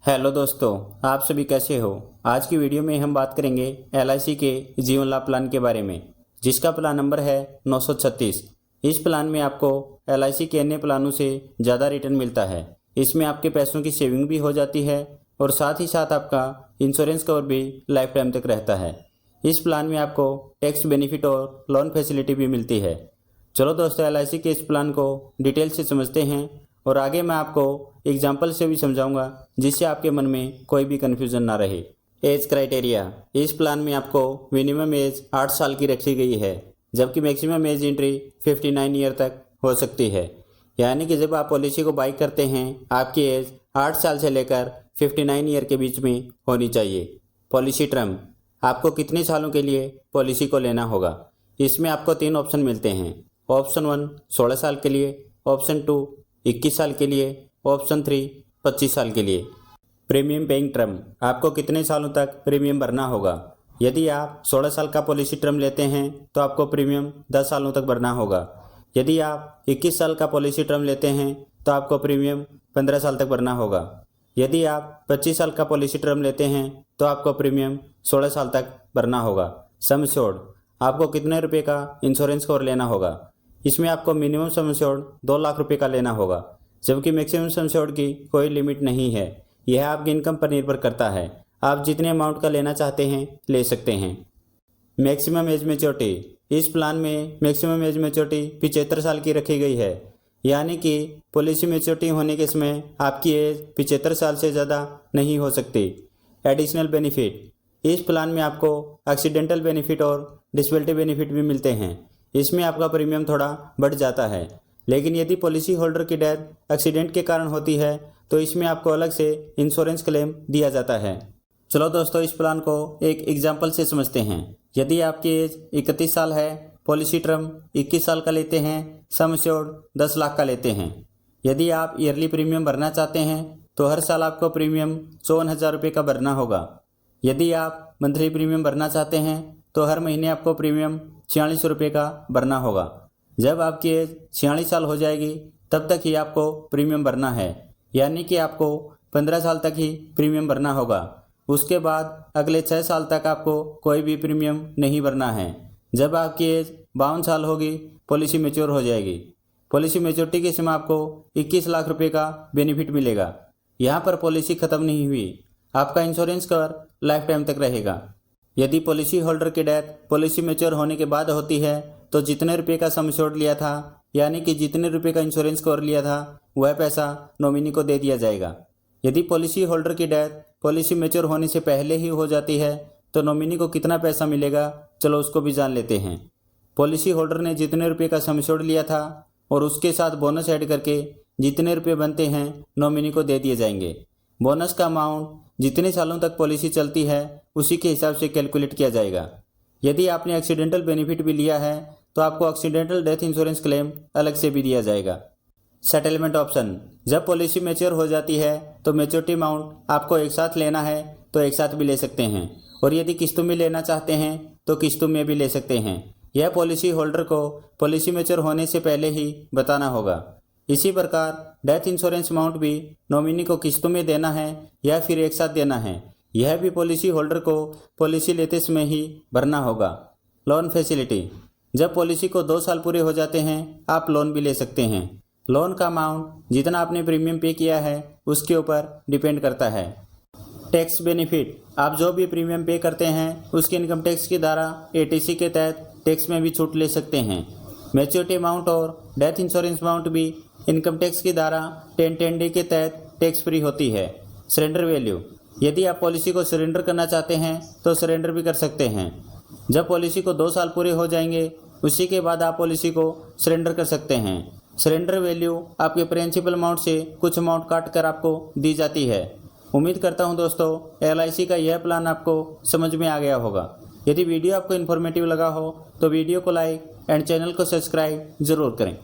Hello दोस्तों, आप सभी कैसे हो। आज की वीडियो में हम बात करेंगे LIC के जीवन लाभ प्लान के बारे में, जिसका प्लान नंबर है 936। इस प्लान में आपको LIC के अन्य प्लानों से ज़्यादा रिटर्न मिलता है। इसमें आपके पैसों की सेविंग भी हो जाती है और साथ ही साथ आपका इंश्योरेंस कवर भी लाइफ टाइम तक रहता है। इस प्लान में आपको टैक्स बेनिफिट और लोन फैसिलिटी भी मिलती है। चलो दोस्तों, LIC के इस प्लान को डिटेल से समझते हैं और आगे मैं आपको एग्जाम्पल से भी समझाऊंगा, जिससे आपके मन में कोई भी कन्फ्यूज़न ना रहे। एज क्राइटेरिया, इस प्लान में आपको मिनिमम एज 8 साल की रखी गई है, जबकि मैक्सिमम एज एंट्री 59 ईयर तक हो सकती है। यानी कि जब आप पॉलिसी को बाई करते हैं, आपकी एज 8 साल से लेकर 59 ईयर के बीच में होनी चाहिए। पॉलिसी टर्म, आपको कितने सालों के लिए पॉलिसी को लेना होगा। इसमें आपको 3 ऑप्शन मिलते हैं। ऑप्शन 1 16 साल के लिए, ऑप्शन 2 21 साल के लिए, ऑप्शन 3 25 साल के लिए। प्रीमियम पेइंग टर्म, आपको कितने सालों तक प्रीमियम भरना होगा। यदि आप 16 साल का पॉलिसी टर्म लेते हैं तो आपको प्रीमियम 10 सालों तक भरना होगा। यदि आप 21 साल का पॉलिसी टर्म लेते हैं तो आपको प्रीमियम 15 साल तक भरना होगा। यदि आप 25 साल का पॉलिसी टर्म लेते हैं तो आपको प्रीमियम 16 साल तक भरना होगा। सम एश्योर्ड, आपको कितने रुपए का इंश्योरेंस कवर लेना होगा। इसमें आपको मिनिमम सम एश्योर्ड 2 लाख रुपए का लेना होगा, जबकि मैक्सिमम सम एश्योर्ड की कोई लिमिट नहीं है। यह आपकी इनकम पर निर्भर करता है। आप जितने अमाउंट का लेना चाहते हैं ले सकते हैं। मैक्सिमम एज मैच्योरिटी, इस प्लान में मैक्सिमम एज मैच्योरिटी 75 साल की रखी गई है। यानी कि पॉलिसी मैच्योरिटी होने के समय आपकी एज 75 साल से ज़्यादा नहीं हो सकती। एडिशनल बेनिफिट, इस प्लान में आपको एक्सीडेंटल बेनिफिट और डिसेबिलिटी बेनिफिट भी मिलते हैं। इसमें आपका प्रीमियम थोड़ा बढ़ जाता है, लेकिन यदि पॉलिसी होल्डर की डेथ एक्सीडेंट के कारण होती है तो इसमें आपको अलग से इंश्योरेंस क्लेम दिया जाता है। चलो दोस्तों, इस प्लान को एक एग्जाम्पल से समझते हैं। यदि आपकी एज 31 साल है, पॉलिसी टर्म 21 साल का लेते हैं, सम एश्योर्ड 10 लाख का लेते हैं। यदि आप ईयरली प्रीमियम भरना चाहते हैं तो हर साल आपको प्रीमियम 54,000 रुपये का भरना होगा। यदि आप मंथली प्रीमियम भरना चाहते हैं तो हर महीने आपको प्रीमियम 46 रुपये का भरना होगा। जब आपकी एज 46 साल हो जाएगी तब तक ही आपको प्रीमियम भरना है, यानी कि आपको 15 साल तक ही प्रीमियम भरना होगा। उसके बाद अगले 6 साल तक आपको कोई भी प्रीमियम नहीं भरना है। जब आपकी एज 52 साल होगी, पॉलिसी मैच्योर हो जाएगी। पॉलिसी मैच्योरिटी के समय आपको 21 लाख रुपये का बेनिफिट मिलेगा। यहाँ पर पॉलिसी खत्म नहीं हुई, आपका इंश्योरेंस कवर लाइफ टाइम तक रहेगा। यदि पॉलिसी होल्डर की डेथ पॉलिसी मैच्योर होने के बाद होती है तो जितने रुपये का सम एश्योर्ड लिया था, यानी कि जितने रुपये का इंश्योरेंस कवर लिया था, वह पैसा नॉमिनी को दे दिया जाएगा। यदि पॉलिसी होल्डर की डेथ पॉलिसी मैच्योर होने से पहले ही हो जाती है तो नॉमिनी को कितना पैसा मिलेगा, चलो उसको भी जान लेते हैं। पॉलिसी होल्डर ने जितने रुपये का सम एश्योर्ड लिया था और उसके साथ बोनस ऐड करके जितने रुपये बनते हैं नॉमिनी को दे दिए जाएंगे। बोनस का अमाउंट जितने सालों तक पॉलिसी चलती है उसी के हिसाब से कैलकुलेट किया जाएगा। यदि आपने एक्सीडेंटल बेनिफिट भी लिया है तो आपको एक्सीडेंटल डेथ इंश्योरेंस क्लेम अलग से भी दिया जाएगा। सेटलमेंट ऑप्शन, जब पॉलिसी मैच्योर हो जाती है तो मैच्योरिटी अमाउंट आपको एक साथ लेना है तो एक साथ भी ले सकते हैं, और यदि किस्तों में लेना चाहते हैं तो किस्तों में भी ले सकते हैं। यह पॉलिसी होल्डर को पॉलिसी मैच्योर होने से पहले ही बताना होगा। इसी प्रकार डेथ इंश्योरेंस अमाउंट भी नॉमिनी को किस्तों में देना है या फिर एक साथ देना है, यह भी पॉलिसी होल्डर को पॉलिसी लेते समय ही भरना होगा। लोन फैसिलिटी, जब पॉलिसी को 2 साल पूरे हो जाते हैं आप लोन भी ले सकते हैं। लोन का अमाउंट जितना आपने प्रीमियम पे किया है उसके ऊपर डिपेंड करता है। टैक्स बेनिफिट, आप जो भी प्रीमियम पे करते हैं उसके इनकम टैक्स की धारा 80 के तहत टैक्स में भी छूट ले सकते हैं। मैच्योरिटी अमाउंट और डेथ इंश्योरेंस अमाउंट भी इनकम टैक्स की धारा 10(10)(d) के तहत टैक्स फ्री होती है। सरेंडर वैल्यू, यदि आप पॉलिसी को सरेंडर करना चाहते हैं तो सरेंडर भी कर सकते हैं। जब पॉलिसी को 2 साल पूरे हो जाएंगे उसी के बाद आप पॉलिसी को सरेंडर कर सकते हैं। सरेंडर वैल्यू आपके प्रिंसिपल अमाउंट से कुछ अमाउंट काट कर आपको दी जाती है। उम्मीद करता हूं दोस्तों LIC का यह प्लान आपको समझ में आ गया होगा। यदि वीडियो आपको इन्फॉर्मेटिव लगा हो तो वीडियो को लाइक एंड चैनल को सब्सक्राइब जरूर करें।